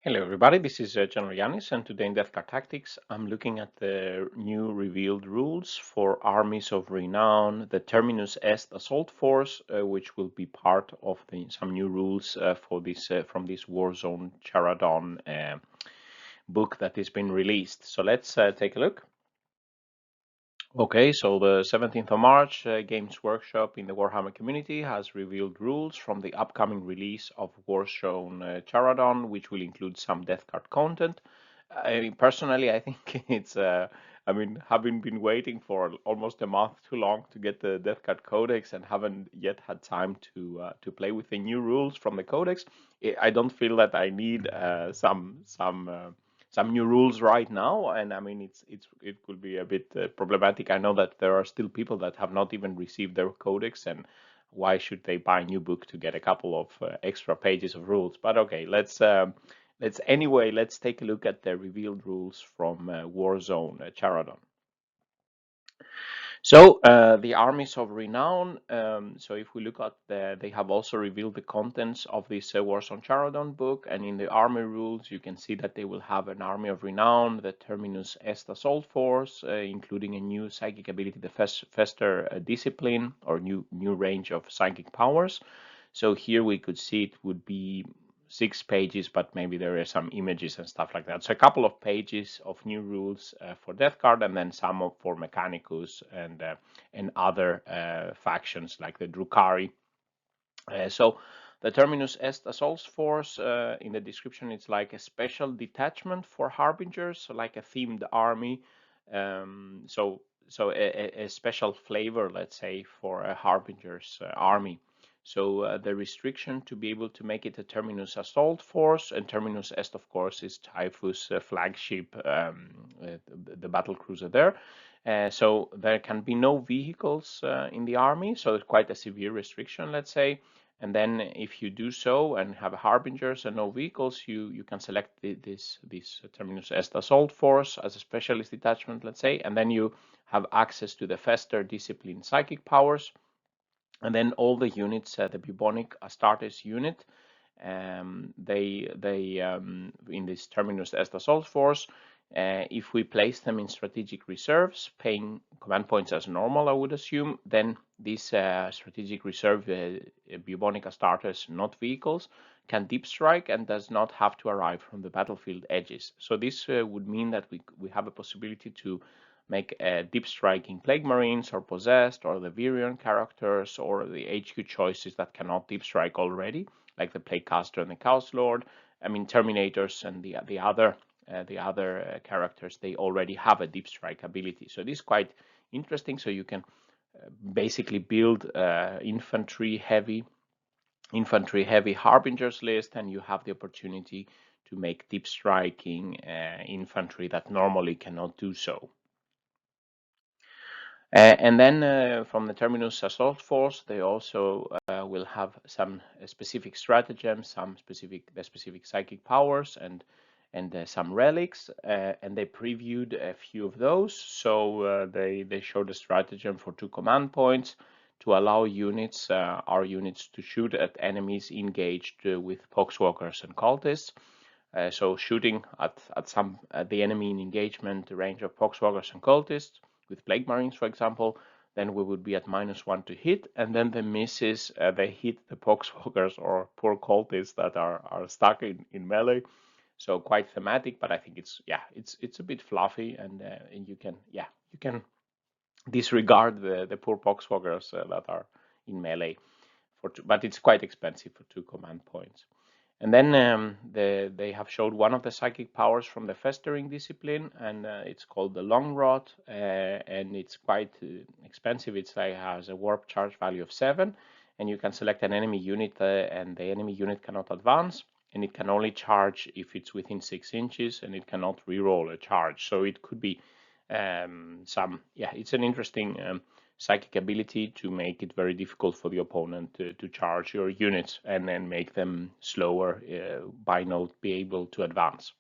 Hello everybody, this is General Yanis, and today in Death Card Tactics I'm looking at the new revealed rules for Armies of Renown, the Terminus Est Assault Force, which will be part of some new rules for this from this Warzone Charadon book that has been released. So let's take a look. Okay, so the 17th of March, Games Workshop in the Warhammer community has revealed rules from the upcoming release of Warzone Charadon, which will include some death card content. Personally, I think having been waiting for almost a month too long to get the death card codex and haven't yet had time to play with the new rules from the codex, I don't feel that I need some new rules right now, and I mean it could be a bit problematic. I know that there are still people that have not even received their codex, and why should they buy a new book to get a couple of extra pages of rules? But okay, let's take a look at the revealed rules from Warzone Charadon. So the Armies of Renown. So if we look at they have also revealed the contents of this Warzone Charadon book, and in the army rules, you can see that they will have an Army of Renown, the Terminus Est Assault Force, including a new psychic ability, the Fester Discipline, or new range of psychic powers. So here we could see it would be 6 pages, but maybe there are some images and stuff like that. So a couple of pages of new rules for Death Guard, and then some for Mechanicus and other factions like the Drukhari. So the Terminus Est Assault Force, in the description, it's like a special detachment for Harbingers, so like a themed army. So a special flavor, let's say, for a Harbingers army. So the restriction to be able to make it a Terminus Assault Force, and Terminus Est, of course, is Typhus flagship, the battle cruiser there. So there can be no vehicles in the army, so it's quite a severe restriction, let's say. And then if you do so and have Harbingers and no vehicles, you can select this Terminus Est Assault Force as a specialist detachment, let's say, and then you have access to the Fester Discipline psychic powers. And then all the units, the bubonic Astartes unit, they in this Terminus Est Assault Force, if we place them in strategic reserves, paying command points as normal, I would assume, then this strategic reserve bubonic Astartes, not vehicles, can deep strike and does not have to arrive from the battlefield edges. So this would mean that we have a possibility to make deep striking Plague Marines or Possessed or the Virion characters or the HQ choices that cannot deep strike already, like the Plaguecaster and the Chaos Lord. I mean, Terminators and the other characters, they already have a deep strike ability. So this is quite interesting. So you can basically build infantry heavy Harbingers list, and you have the opportunity to make deep striking infantry that normally cannot do so. And then from the Terminus Assault Force, they also will have some specific stratagems, some specific psychic powers, and some relics. And they previewed a few of those. So they showed a stratagem for 2 command points to allow units, our units, to shoot at enemies engaged with Poxwalkers and Cultists. So shooting at the enemy in engagement range of Poxwalkers and Cultists with Plague Marines, for example, then we would be at -1 to hit, and then the misses, they hit the Poxwalkers or poor cultists that are stuck in melee. So quite thematic, but I think it's a bit fluffy, and you can disregard the poor Poxwalkers that are in melee, but it's quite expensive for 2 command points. And then they have showed one of the psychic powers from the Festering Discipline, and it's called the Long Rod, and it's quite expensive. It's like has a warp charge value of 7, and you can select an enemy unit, and the enemy unit cannot advance, and it can only charge if it's within 6 inches, and it cannot reroll a charge. So it could be it's an interesting psychic ability to make it very difficult for the opponent to charge your units and then make them slower by not be able to advance.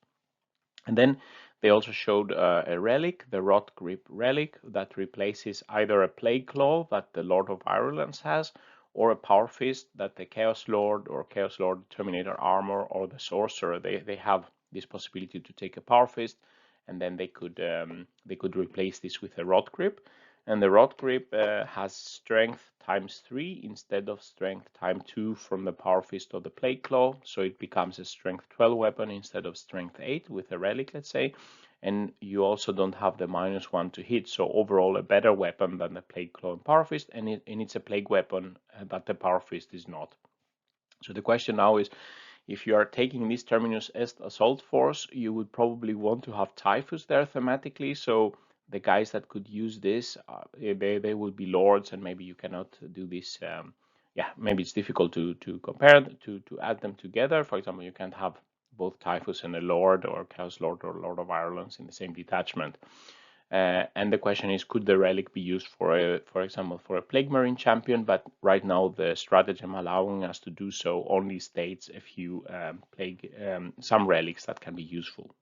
And then they also showed a relic, the Rotbringer Relic, that replaces either a Plague Claw that the Lord of Ireland has, or a Power Fist that the Chaos Lord or Chaos Lord Terminator Armor or the Sorcerer, they have this possibility to take a Power Fist, and then they could replace this with a Rot Grip. And the Rot Grip has strength ×3 instead of strength ×2 from the Power Fist or the Plague Claw, so it becomes a strength 12 weapon instead of strength 8 with a Relic, let's say. And you also don't have the -1 to hit, so overall a better weapon than the Plague Claw and Power Fist, and it's a Plague weapon that the Power Fist is not. So the question now is, if you are taking this Terminus Est Assault Force, you would probably want to have Typhus there thematically, so the guys that could use this, they will be lords, and maybe you cannot do this. Yeah, maybe it's difficult to compare to add them together. For example, you can't have both Typhus and a Lord or Chaos Lord or Lord of Ireland in the same detachment. And the question is, could the relic be used for example, for a Plague Marine champion? But right now, the stratagem allowing us to do so only states a few some relics that can be useful.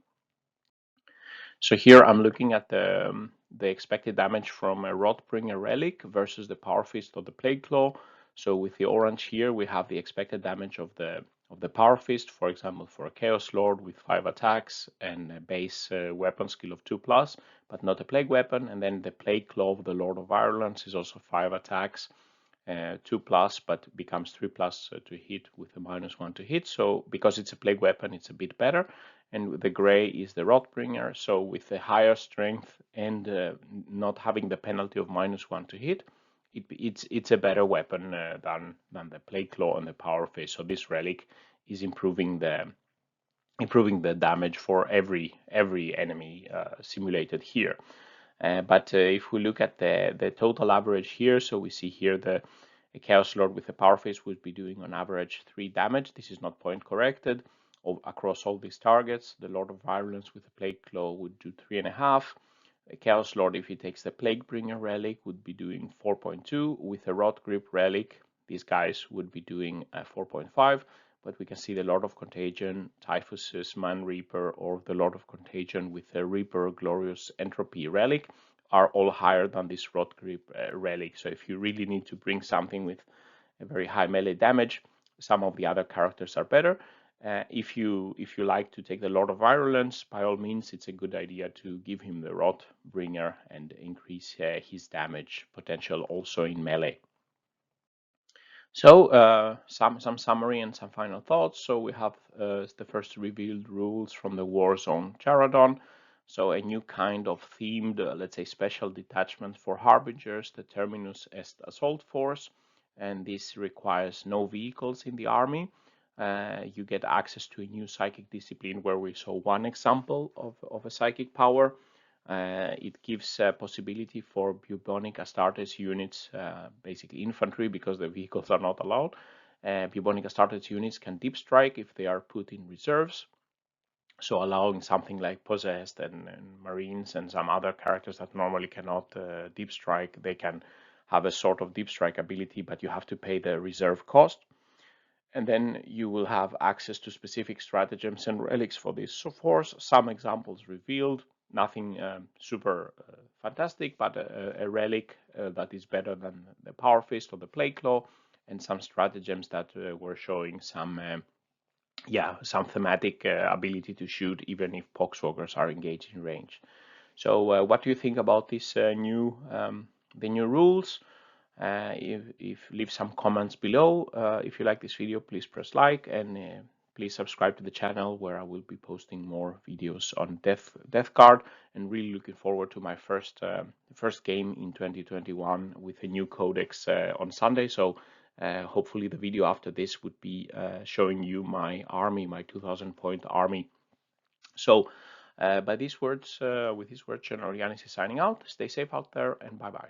So here I'm looking at the expected damage from a Rotbringer Relic versus the Power Fist or the Plague Claw. So with the orange here, we have the expected damage of the Power Fist, for example, for a Chaos Lord with 5 attacks and a base weapon skill of 2+, but not a Plague weapon. And then the Plague Claw of the Lord of Ireland is also 5 attacks, 2+, but becomes 3+ to hit with a -1 to hit. So because it's a Plague weapon, it's a bit better. And the gray is the Rotbringer, so with the higher strength and not having the penalty of -1 to hit, it's a better weapon than the Plague Claw and the Power Fist. So this relic is improving the damage for every enemy simulated here. But if we look at the total average here, so we see here the Chaos Lord with the Power Fist would be doing on average 3 damage. This is not point corrected. Across all these targets, the Lord of Violence with the Plague Claw would do 3.5. A Chaos Lord, if he takes the Plaguebringer Relic, would be doing 4.2. With a Rot Grip Relic, these guys would be doing 4.5. But we can see the Lord of Contagion, Typhus's Man Reaper, or the Lord of Contagion with the Reaper Glorious Entropy Relic are all higher than this Rot Grip Relic. So if you really need to bring something with a very high melee damage, some of the other characters are better. If you like to take the Lord of Virulence, by all means, it's a good idea to give him the Rotbringer and increase his damage potential also in melee. So some summary and some final thoughts. So we have the first revealed rules from the Warzone Charadon. So a new kind of themed, let's say, special detachment for Harbingers, the Terminus Est Assault Force, and this requires no vehicles in the army. You get access to a new psychic discipline where we saw one example of a psychic power. It gives a possibility for bubonic Astartes units, basically infantry, because the vehicles are not allowed. Bubonic Astartes units can deep strike if they are put in reserves, so allowing something like Possessed and Marines and some other characters that normally cannot deep strike, they can have a sort of deep strike ability, but you have to pay the reserve cost. And then you will have access to specific stratagems and relics for this force. Some examples revealed, nothing super fantastic, but a relic that is better than the Power Fist or the Plague Claw, and some stratagems that were showing some thematic ability to shoot even if Poxwalkers are engaged in range. So what do you think about this the new rules? If leave some comments below. If you like this video, please press like, and please subscribe to the channel where I will be posting more videos on Death Guard, and really looking forward to my first game in 2021 with a new codex on Sunday. So hopefully the video after this would be showing you my army, my 2000 point army. So with these words, General Yanis is signing out. Stay safe out there, and bye bye.